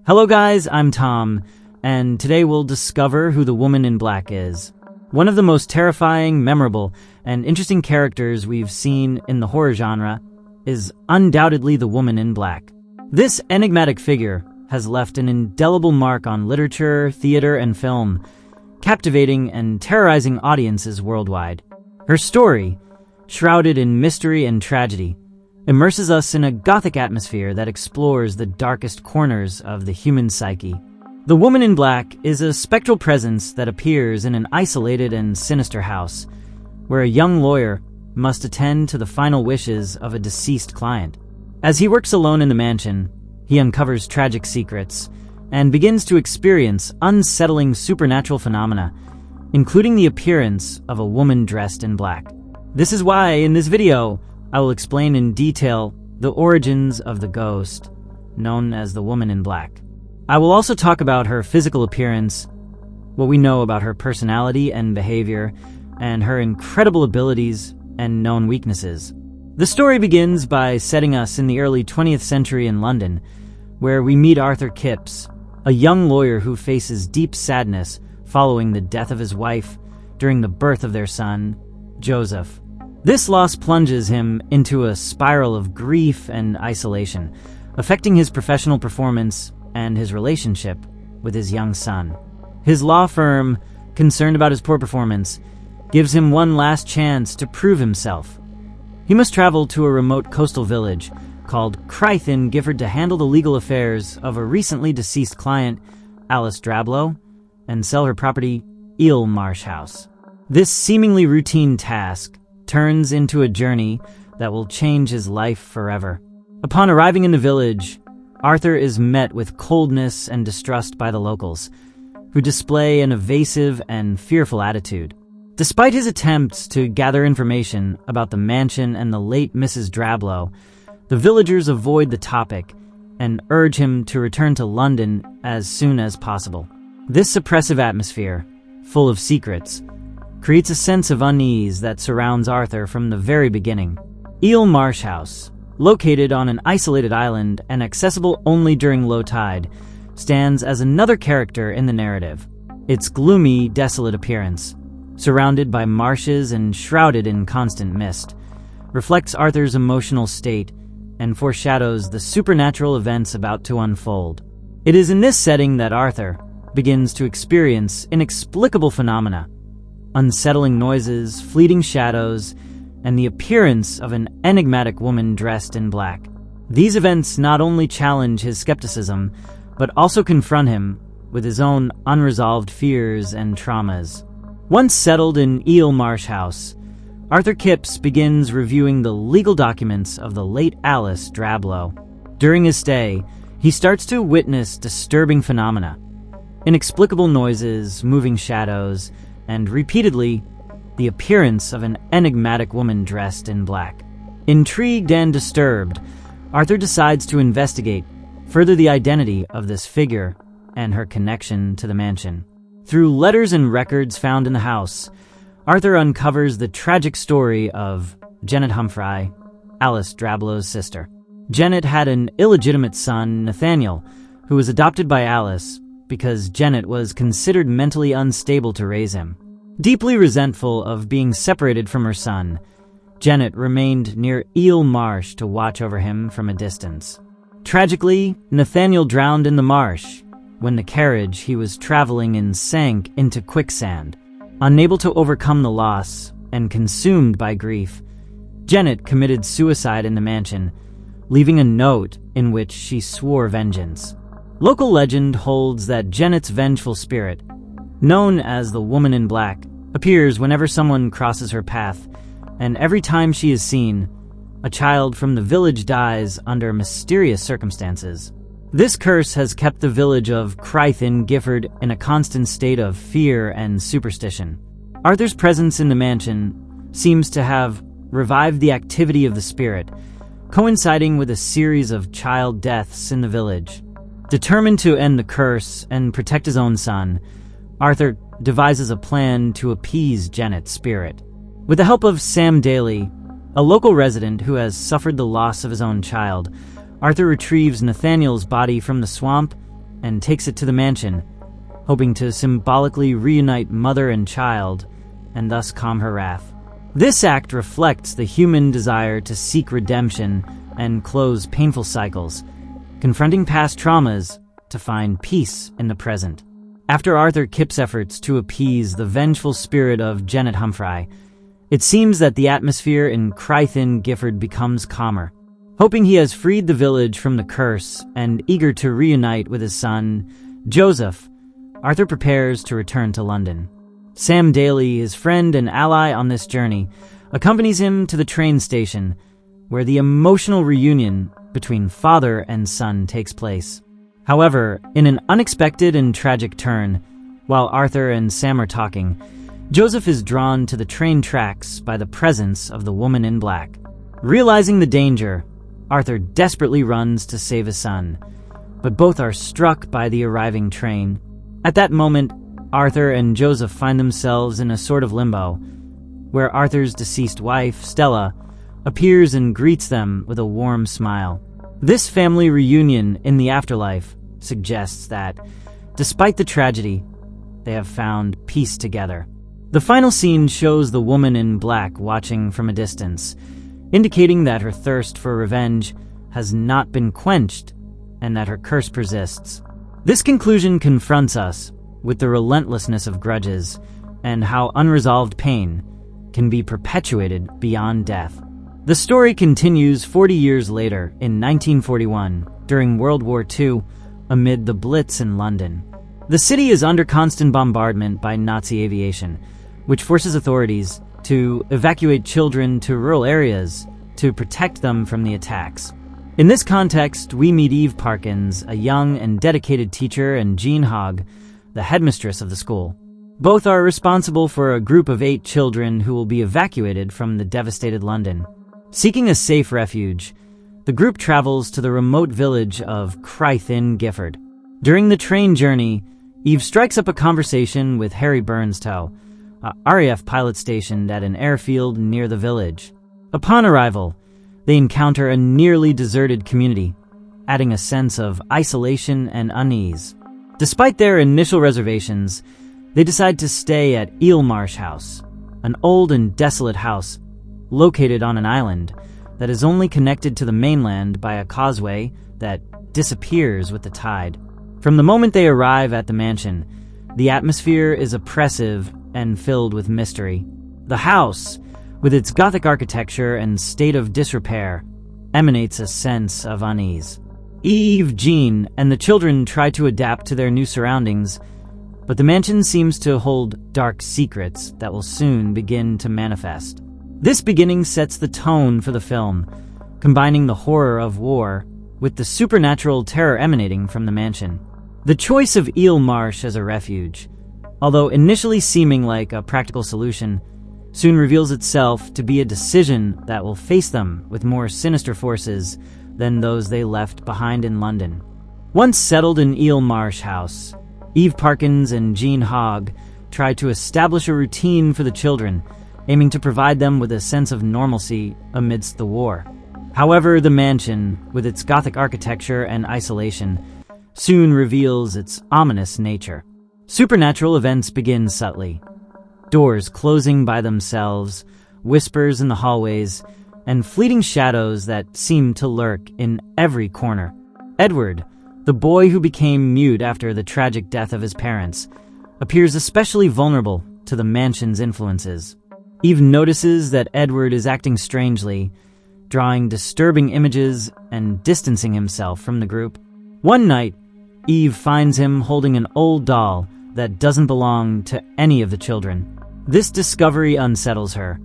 Hello guys, I'm Tom, and today we'll discover who the Woman in Black is. One of the most terrifying, memorable, and interesting characters we've seen in the horror genre is undoubtedly the Woman in Black. This enigmatic figure has left an indelible mark on literature, theater, and film, captivating and terrorizing audiences worldwide. Her story, shrouded in mystery and tragedy, immerses us in a Gothic atmosphere that explores the darkest corners of the human psyche. The Woman in Black is a spectral presence that appears in an isolated and sinister house, where a young lawyer must attend to the final wishes of a deceased client. As he works alone in the mansion, he uncovers tragic secrets and begins to experience unsettling supernatural phenomena, including the appearance of a woman dressed in black. This is why, in this video, I will explain in detail the origins of the ghost, known as the Woman in Black. I will also talk about her physical appearance, what we know about her personality and behavior, and her incredible abilities and known weaknesses. The story begins by setting us in the early 20th century in London, where we meet Arthur Kipps, a young lawyer who faces deep sadness following the death of his wife during the birth of their son, Joseph. This loss plunges him into a spiral of grief and isolation, affecting his professional performance and his relationship with his young son. His law firm, concerned about his poor performance, gives him one last chance to prove himself. He must travel to a remote coastal village called Krythin Gifford to handle the legal affairs of a recently deceased client, Alice Drablow, and sell her property, Eel Marsh House. This seemingly routine task turns into a journey that will change his life forever. Upon arriving in the village, Arthur is met with coldness and distrust by the locals, who display an evasive and fearful attitude. Despite his attempts to gather information about the mansion and the late Mrs. Drablow, the villagers avoid the topic and urge him to return to London as soon as possible. This oppressive atmosphere, full of secrets, creates a sense of unease that surrounds Arthur from the very beginning. Eel Marsh House, located on an isolated island and accessible only during low tide, stands as another character in the narrative. Its gloomy, desolate appearance, surrounded by marshes and shrouded in constant mist, reflects Arthur's emotional state and foreshadows the supernatural events about to unfold. It is in this setting that Arthur begins to experience inexplicable phenomena, unsettling noises, fleeting shadows, and the appearance of an enigmatic woman dressed in black. These events not only challenge his skepticism, but also confront him with his own unresolved fears and traumas. Once settled in Eel Marsh House, Arthur Kipps begins reviewing the legal documents of the late Alice Drablow. During his stay, he starts to witness disturbing phenomena, inexplicable noises, moving shadows, and repeatedly, the appearance of an enigmatic woman dressed in black. Intrigued and disturbed, Arthur decides to investigate further the identity of this figure and her connection to the mansion. Through letters and records found in the house, Arthur uncovers the tragic story of Janet Humphrey, Alice Drablow's sister. Janet had an illegitimate son, Nathaniel, who was adopted by Alice because Janet was considered mentally unstable to raise him. Deeply resentful of being separated from her son, Janet remained near Eel Marsh to watch over him from a distance. Tragically, Nathaniel drowned in the marsh when the carriage he was traveling in sank into quicksand. Unable to overcome the loss and consumed by grief, Janet committed suicide in the mansion, leaving a note in which she swore vengeance. Local legend holds that Janet's vengeful spirit, known as the Woman in Black, appears whenever someone crosses her path, and every time she is seen, a child from the village dies under mysterious circumstances. This curse has kept the village of Krythin Gifford in a constant state of fear and superstition. Arthur's presence in the mansion seems to have revived the activity of the spirit, coinciding with a series of child deaths in the village. Determined to end the curse and protect his own son, Arthur devises a plan to appease Janet's spirit. With the help of Sam Daly, a local resident who has suffered the loss of his own child, Arthur retrieves Nathaniel's body from the swamp and takes it to the mansion, hoping to symbolically reunite mother and child and thus calm her wrath. This act reflects the human desire to seek redemption and close painful cycles, confronting past traumas to find peace in the present. After Arthur Kipps' efforts to appease the vengeful spirit of Janet Humphrey, it seems that the atmosphere in Crythin Gifford becomes calmer. Hoping he has freed the village from the curse and eager to reunite with his son, Joseph, Arthur prepares to return to London. Sam Daly, his friend and ally on this journey, accompanies him to the train station, where the emotional reunion between father and son takes place. However, in an unexpected and tragic turn, while Arthur and Sam are talking, Joseph is drawn to the train tracks by the presence of the woman in black. Realizing the danger, Arthur desperately runs to save his son, but both are struck by the arriving train. At that moment, Arthur and Joseph find themselves in a sort of limbo, where Arthur's deceased wife, Stella, appears and greets them with a warm smile. This family reunion in the afterlife suggests that, despite the tragedy, they have found peace together. The final scene shows the woman in black watching from a distance, indicating that her thirst for revenge has not been quenched and that her curse persists. This conclusion confronts us with the relentlessness of grudges and how unresolved pain can be perpetuated beyond death. The story continues 40 years later in 1941, during World War II, amid the Blitz in London. The city is under constant bombardment by Nazi aviation, which forces authorities to evacuate children to rural areas to protect them from the attacks. In this context, we meet Eve Parkins, a young and dedicated teacher, and Jean Hogg, the headmistress of the school. Both are responsible for a group of 8 children who will be evacuated from the devastated London. Seeking a safe refuge, the group travels to the remote village of Crythin Gifford. During the train journey, Eve strikes up a conversation with Harry Burnstow, a RAF pilot stationed at an airfield near the village. Upon arrival, they encounter a nearly deserted community, adding a sense of isolation and unease. Despite their initial reservations, they decide to stay at Eelmarsh House, an old and desolate house located on an island that is only connected to the mainland by a causeway that disappears with the tide. From the moment they arrive at the mansion, the atmosphere is oppressive and filled with mystery. The house, with its Gothic architecture and state of disrepair, emanates a sense of unease. Eve, Jean, and the children try to adapt to their new surroundings, but the mansion seems to hold dark secrets that will soon begin to manifest. This beginning sets the tone for the film, combining the horror of war with the supernatural terror emanating from the mansion. The choice of Eelmarsh as a refuge, although initially seeming like a practical solution, soon reveals itself to be a decision that will face them with more sinister forces than those they left behind in London. Once settled in Eelmarsh House, Eve Parkins and Jean Hogg try to establish a routine for the children, aiming to provide them with a sense of normalcy amidst the war. However, the mansion, with its Gothic architecture and isolation, soon reveals its ominous nature. Supernatural events begin subtly. Doors closing by themselves, whispers in the hallways, and fleeting shadows that seem to lurk in every corner. Edward, the boy who became mute after the tragic death of his parents, appears especially vulnerable to the mansion's influences. Eve notices that Edward is acting strangely, drawing disturbing images and distancing himself from the group. One night, Eve finds him holding an old doll that doesn't belong to any of the children. This discovery unsettles her,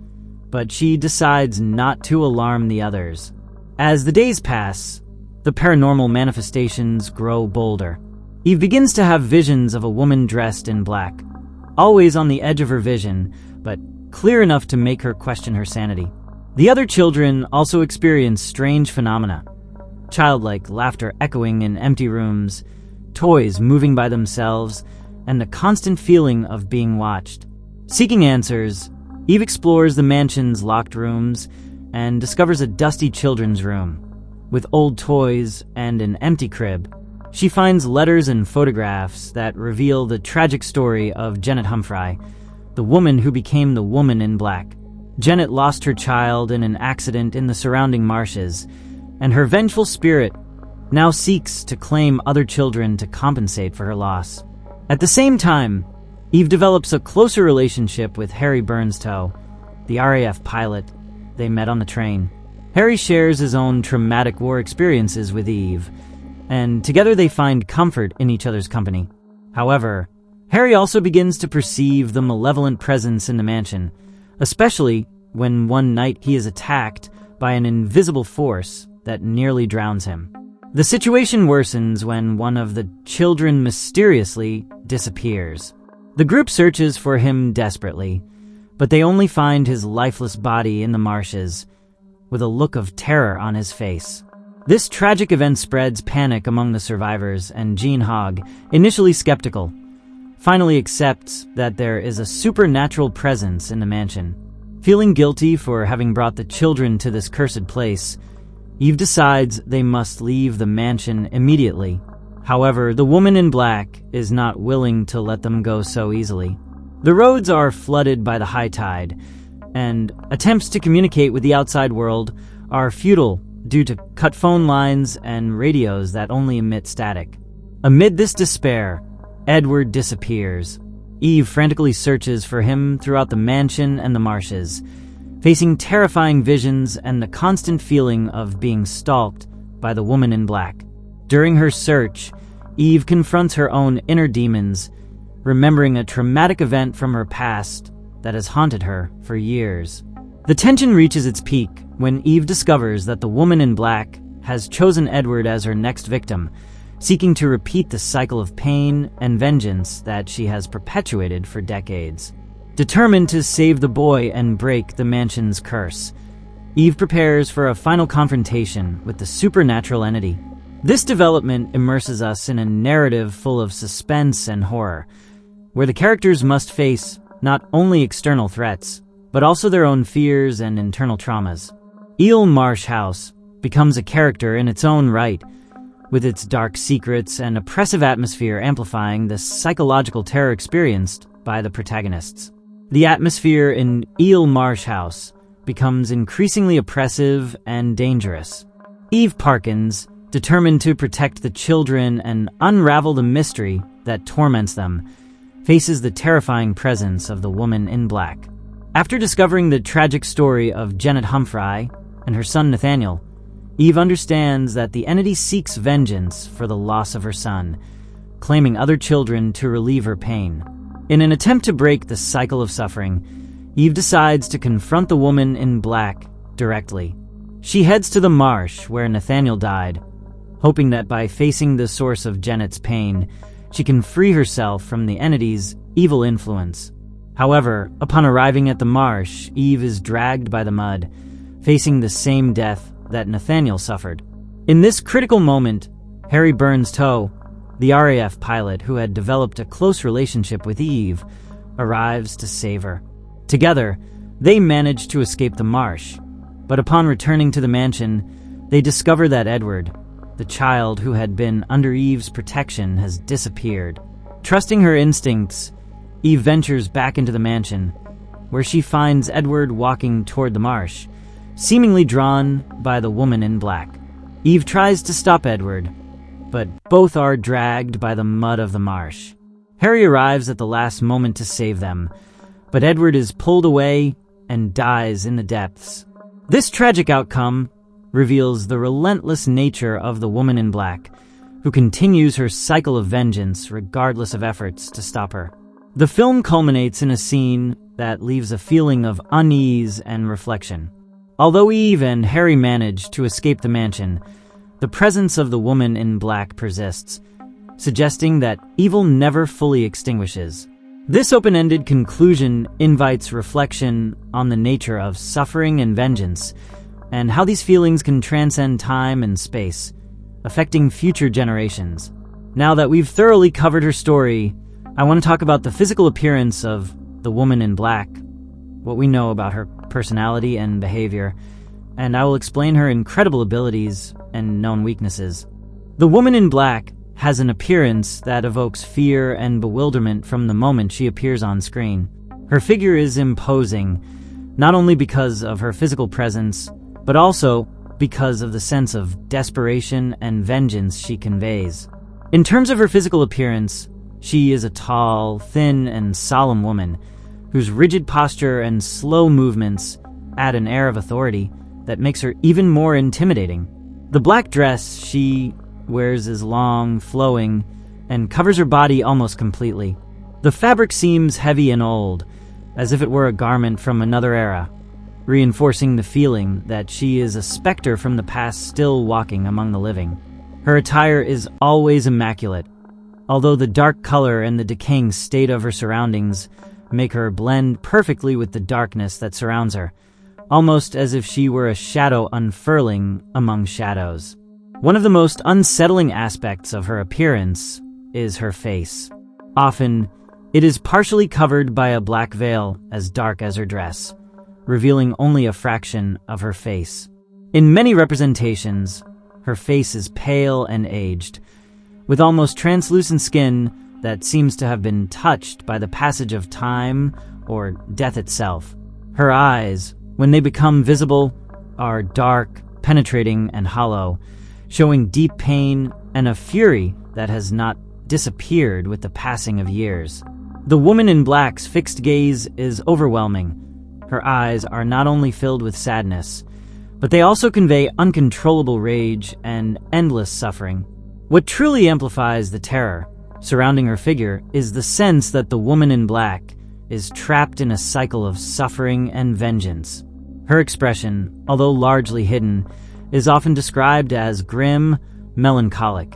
but she decides not to alarm the others. As the days pass, the paranormal manifestations grow bolder. Eve begins to have visions of a woman dressed in black, always on the edge of her vision, but clear enough to make her question her sanity. The other children also experience strange phenomena: childlike laughter echoing in empty rooms, toys moving by themselves, and the constant feeling of being watched. Seeking answers, Eve explores the mansion's locked rooms and discovers a dusty children's room with old toys and an empty crib. She finds letters and photographs that reveal the tragic story of Janet Humphrey, the woman who became the woman in black. Janet lost her child in an accident in the surrounding marshes, and her vengeful spirit now seeks to claim other children to compensate for her loss. At the same time, Eve develops a closer relationship with Harry Burnstow, the RAF pilot they met on the train. Harry shares his own traumatic war experiences with Eve, and together they find comfort in each other's company. However, Harry also begins to perceive the malevolent presence in the mansion, especially when one night he is attacked by an invisible force that nearly drowns him. The situation worsens when one of the children mysteriously disappears. The group searches for him desperately, but they only find his lifeless body in the marshes, with a look of terror on his face. This tragic event spreads panic among the survivors, and Jean Hogg, initially skeptical, finally accepts that there is a supernatural presence in the mansion. Feeling guilty for having brought the children to this cursed place, Eve decides they must leave the mansion immediately. However, the woman in black is not willing to let them go so easily. The roads are flooded by the high tide, and attempts to communicate with the outside world are futile due to cut phone lines and radios that only emit static. Amid this despair, Edward disappears. Eve frantically searches for him throughout the mansion and the marshes, facing terrifying visions and the constant feeling of being stalked by the woman in black. During her search, Eve confronts her own inner demons, remembering a traumatic event from her past that has haunted her for years. The tension reaches its peak when Eve discovers that the woman in black has chosen Edward as her next victim, seeking to repeat the cycle of pain and vengeance that she has perpetuated for decades. Determined to save the boy and break the mansion's curse, Eve prepares for a final confrontation with the supernatural entity. This development immerses us in a narrative full of suspense and horror, where the characters must face not only external threats, but also their own fears and internal traumas. Eel Marsh House becomes a character in its own right, with its dark secrets and oppressive atmosphere amplifying the psychological terror experienced by the protagonists. The atmosphere in Eel Marsh House becomes increasingly oppressive and dangerous. Eve Parkins, determined to protect the children and unravel the mystery that torments them, faces the terrifying presence of the woman in black. After discovering the tragic story of Janet Humphrey and her son Nathaniel, Eve understands that the entity seeks vengeance for the loss of her son, claiming other children to relieve her pain. In an attempt to break the cycle of suffering, Eve decides to confront the woman in black directly. She heads to the marsh where Nathaniel died, hoping that by facing the source of Janet's pain, she can free herself from the entity's evil influence. However, upon arriving at the marsh, Eve is dragged by the mud, facing the same death that Nathaniel suffered. In this critical moment, Harry Burnstow, the RAF pilot who had developed a close relationship with Eve, arrives to save her. Together, they manage to escape the marsh, but upon returning to the mansion, they discover that Edward, the child who had been under Eve's protection, has disappeared. Trusting her instincts, Eve ventures back into the mansion, where she finds Edward walking toward the marsh, seemingly drawn by the woman in black. Eve tries to stop Edward, but both are dragged by the mud of the marsh. Harry arrives at the last moment to save them, but Edward is pulled away and dies in the depths. This tragic outcome reveals the relentless nature of the woman in black, who continues her cycle of vengeance regardless of efforts to stop her. The film culminates in a scene that leaves a feeling of unease and reflection. Although Eve and Harry manage to escape the mansion, the presence of the woman in black persists, suggesting that evil never fully extinguishes. This open-ended conclusion invites reflection on the nature of suffering and vengeance, and how these feelings can transcend time and space, affecting future generations. Now that we've thoroughly covered her story, I want to talk about the physical appearance of the woman in black, what we know about her personality and behavior, and I will explain her incredible abilities and known weaknesses. The woman in black has an appearance that evokes fear and bewilderment from the moment she appears on screen. Her figure is imposing, not only because of her physical presence, but also because of the sense of desperation and vengeance she conveys. In terms of her physical appearance, she is a tall, thin, and solemn woman whose rigid posture and slow movements add an air of authority that makes her even more intimidating. The black dress she wears is long, flowing, and covers her body almost completely. The fabric seems heavy and old, as if it were a garment from another era, reinforcing the feeling that she is a specter from the past still walking among the living. Her attire is always immaculate, although the dark color and the decaying state of her surroundings make her blend perfectly with the darkness that surrounds her, almost as if she were a shadow unfurling among shadows. One of the most unsettling aspects of her appearance is her face. Often, it is partially covered by a black veil as dark as her dress, revealing only a fraction of her face. In many representations, her face is pale and aged, with almost translucent skin that seems to have been touched by the passage of time or death itself. Her eyes, when they become visible, are dark, penetrating, and hollow, showing deep pain and a fury that has not disappeared with the passing of years. The woman in black's fixed gaze is overwhelming. Her eyes are not only filled with sadness, but they also convey uncontrollable rage and endless suffering. What truly amplifies the terror surrounding her figure is the sense that the woman in black is trapped in a cycle of suffering and vengeance. Her expression, although largely hidden, is often described as grim, melancholic,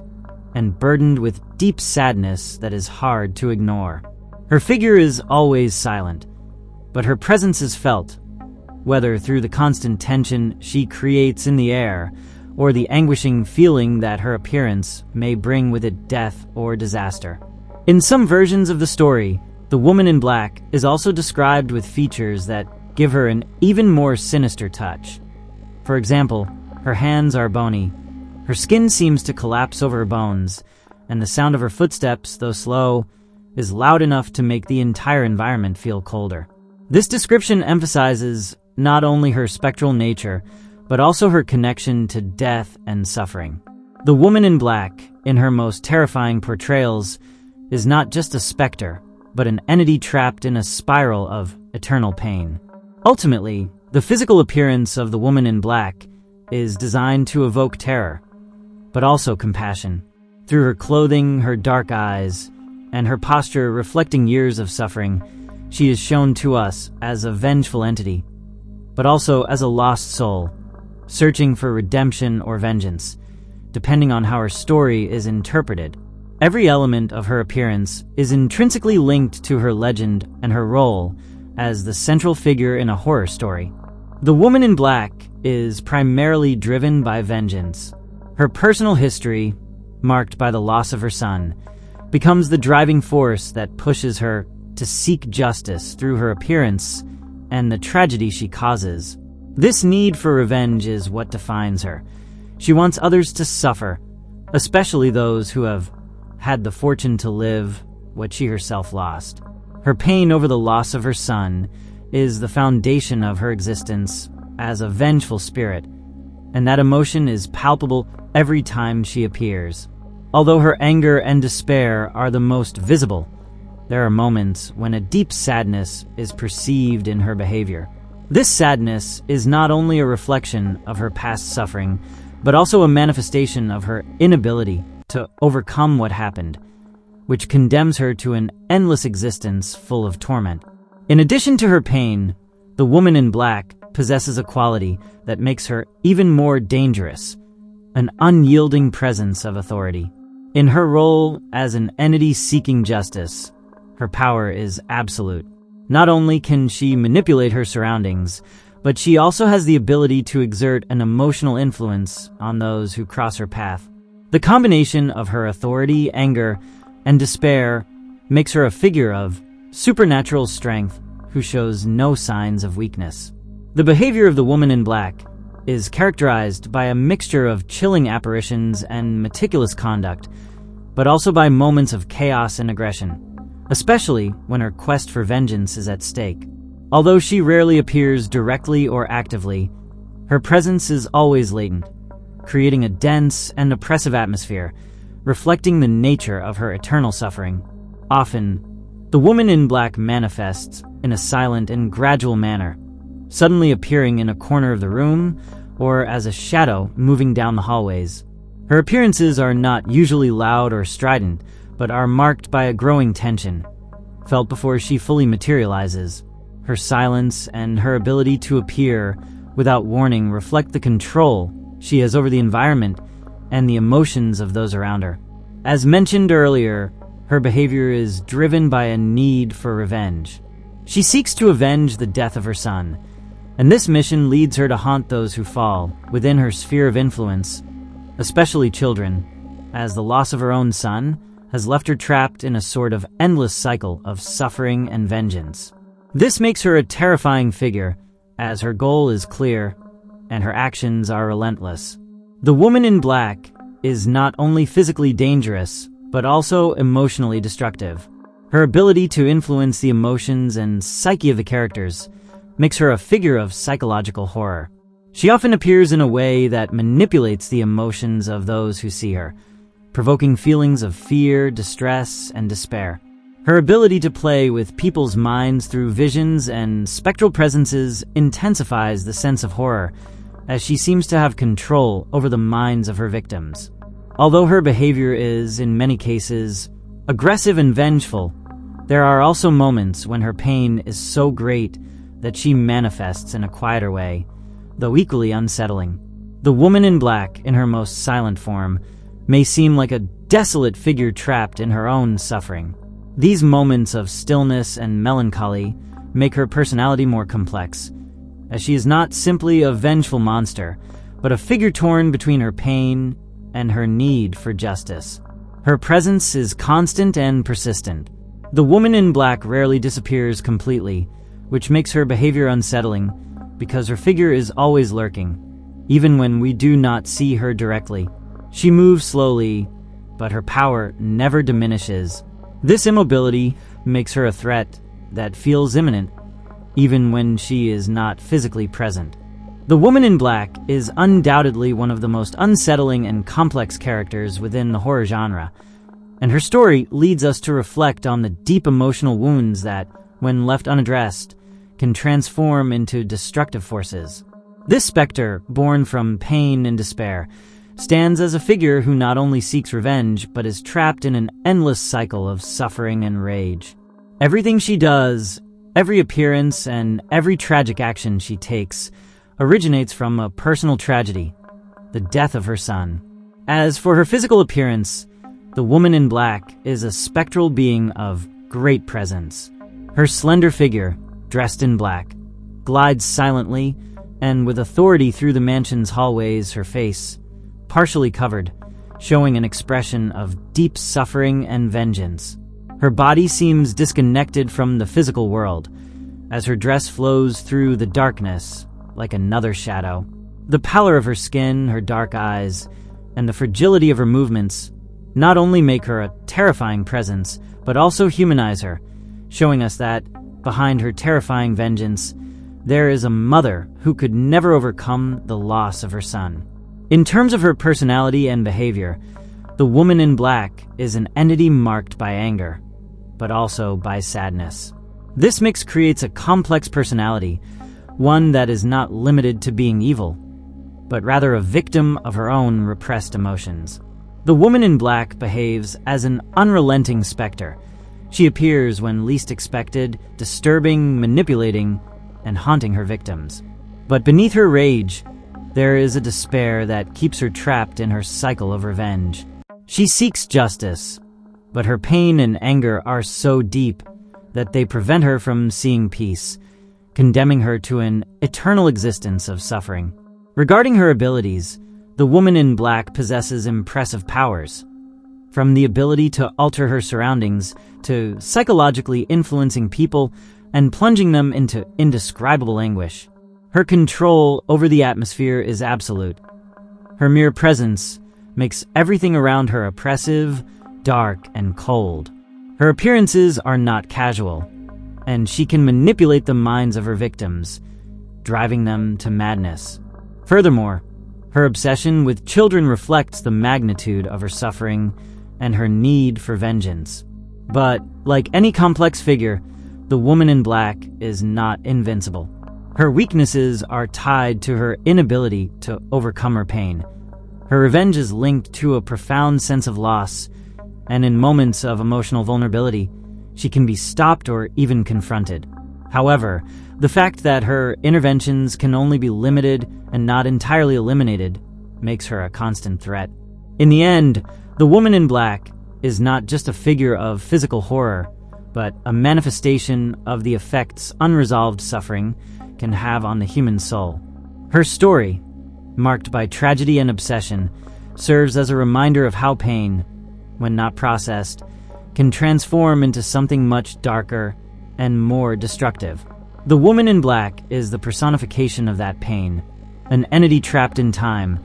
and burdened with deep sadness that is hard to ignore. Her figure is always silent, but her presence is felt, whether through the constant tension she creates in the air or the anguishing feeling that her appearance may bring with it death or disaster. In some versions of the story, the woman in black is also described with features that give her an even more sinister touch. For example, her hands are bony, her skin seems to collapse over her bones, and the sound of her footsteps, though slow, is loud enough to make the entire environment feel colder. This description emphasizes not only her spectral nature, but also her connection to death and suffering. The woman in black, in her most terrifying portrayals, is not just a specter, but an entity trapped in a spiral of eternal pain. Ultimately, the physical appearance of the woman in black is designed to evoke terror, but also compassion. Through her clothing, her dark eyes, and her posture reflecting years of suffering, she is shown to us as a vengeful entity, but also as a lost soul, searching for redemption or vengeance, depending on how her story is interpreted. Every element of her appearance is intrinsically linked to her legend and her role as the central figure in a horror story. The woman in black is primarily driven by vengeance. Her personal history, marked by the loss of her son, becomes the driving force that pushes her to seek justice through her appearance and the tragedy she causes. This need for revenge is what defines her. She wants others to suffer, especially those who have had the fortune to live what she herself lost. Her pain over the loss of her son is the foundation of her existence as a vengeful spirit, and that emotion is palpable every time she appears. Although her anger and despair are the most visible, there are moments when a deep sadness is perceived in her behavior. This sadness is not only a reflection of her past suffering, but also a manifestation of her inability to overcome what happened, which condemns her to an endless existence full of torment. In addition to her pain, the woman in black possesses a quality that makes her even more dangerous, an unyielding presence of authority. In her role as an entity seeking justice, her power is absolute. Not only can she manipulate her surroundings, but she also has the ability to exert an emotional influence on those who cross her path. The combination of her authority, anger, and despair makes her a figure of supernatural strength who shows no signs of weakness. The behavior of the woman in black is characterized by a mixture of chilling apparitions and meticulous conduct, but also by moments of chaos and aggression, especially when her quest for vengeance is at stake. Although she rarely appears directly or actively, her presence is always latent, creating a dense and oppressive atmosphere, reflecting the nature of her eternal suffering. Often, the woman in black manifests in a silent and gradual manner, suddenly appearing in a corner of the room or as a shadow moving down the hallways. Her appearances are not usually loud or strident, but are marked by a growing tension, felt before she fully materializes. Her silence and her ability to appear without warning reflect the control she has over the environment and the emotions of those around her. As mentioned earlier, her behavior is driven by a need for revenge. She seeks to avenge the death of her son, and this mission leads her to haunt those who fall within her sphere of influence, especially children, as the loss of her own son has left her trapped in a sort of endless cycle of suffering and vengeance. This makes her a terrifying figure, as her goal is clear and her actions are relentless. The woman in black is not only physically dangerous, but also emotionally destructive. Her ability to influence the emotions and psyche of the characters makes her a figure of psychological horror. She often appears in a way that manipulates the emotions of those who see her, provoking feelings of fear, distress, and despair. Her ability to play with people's minds through visions and spectral presences intensifies the sense of horror, as she seems to have control over the minds of her victims. Although her behavior is, in many cases, aggressive and vengeful, there are also moments when her pain is so great that she manifests in a quieter way, though equally unsettling. The woman in black, in her most silent form, may seem like a desolate figure trapped in her own suffering. These moments of stillness and melancholy make her personality more complex, as she is not simply a vengeful monster, but a figure torn between her pain and her need for justice. Her presence is constant and persistent. The woman in black rarely disappears completely, which makes her behavior unsettling, because her figure is always lurking, even when we do not see her directly. She moves slowly, but her power never diminishes. This immobility makes her a threat that feels imminent, even when she is not physically present. The woman in black is undoubtedly one of the most unsettling and complex characters within the horror genre, and her story leads us to reflect on the deep emotional wounds that, when left unaddressed, can transform into destructive forces. This specter, born from pain and despair, stands as a figure who not only seeks revenge, but is trapped in an endless cycle of suffering and rage. Everything she does, every appearance, and every tragic action she takes originates from a personal tragedy, the death of her son. As for her physical appearance, the woman in black is a spectral being of great presence. Her slender figure, dressed in black, glides silently and with authority through the mansion's hallways, her face partially covered, showing an expression of deep suffering and vengeance. Her body seems disconnected from the physical world, as her dress flows through the darkness like another shadow. The pallor of her skin, her dark eyes, and the fragility of her movements not only make her a terrifying presence, but also humanize her, showing us that, behind her terrifying vengeance, there is a mother who could never overcome the loss of her son. In terms of her personality and behavior, the woman in black is an entity marked by anger, but also by sadness. This mix creates a complex personality, one that is not limited to being evil, but rather a victim of her own repressed emotions. The woman in black behaves as an unrelenting specter. She appears when least expected, disturbing, manipulating, and haunting her victims. But beneath her rage, there is a despair that keeps her trapped in her cycle of revenge. She seeks justice, but her pain and anger are so deep that they prevent her from seeing peace, condemning her to an eternal existence of suffering. Regarding her abilities, the woman in black possesses impressive powers, from the ability to alter her surroundings to psychologically influencing people and plunging them into indescribable anguish. Her control over the atmosphere is absolute. Her mere presence makes everything around her oppressive, dark and cold. Her appearances are not casual, and she can manipulate the minds of her victims, driving them to madness. Furthermore, her obsession with children reflects the magnitude of her suffering and her need for vengeance. But, like any complex figure, the woman in black is not invincible. Her weaknesses are tied to her inability to overcome her pain. Her revenge is linked to a profound sense of loss, and in moments of emotional vulnerability, she can be stopped or even confronted. However, the fact that her interventions can only be limited and not entirely eliminated makes her a constant threat. In the end, the woman in black is not just a figure of physical horror, but a manifestation of the effects unresolved suffering can have on the human soul. Her story, marked by tragedy and obsession, serves as a reminder of how pain, when not processed, can transform into something much darker and more destructive. The woman in black is the personification of that pain, an entity trapped in time,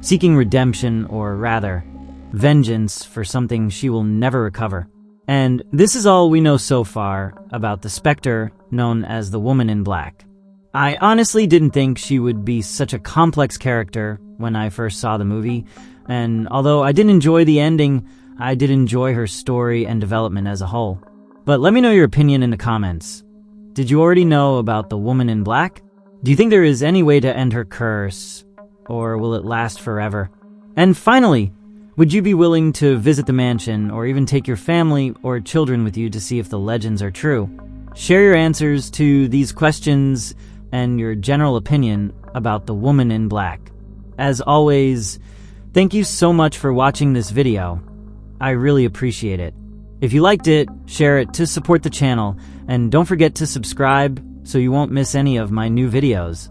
seeking redemption, or rather, vengeance for something she will never recover. And this is all we know so far about the specter known as the woman in black. I honestly didn't think she would be such a complex character when I first saw the movie, and although I didn't enjoy the ending, I did enjoy her story and development as a whole. But let me know your opinion in the comments. Did you already know about the woman in black? Do you think there is any way to end her curse, or will it last forever? And finally, would you be willing to visit the mansion or even take your family or children with you to see if the legends are true? Share your answers to these questions and your general opinion about the woman in black. As always, thank you so much for watching this video. I really appreciate it. If you liked it, share it to support the channel, and don't forget to subscribe so you won't miss any of my new videos.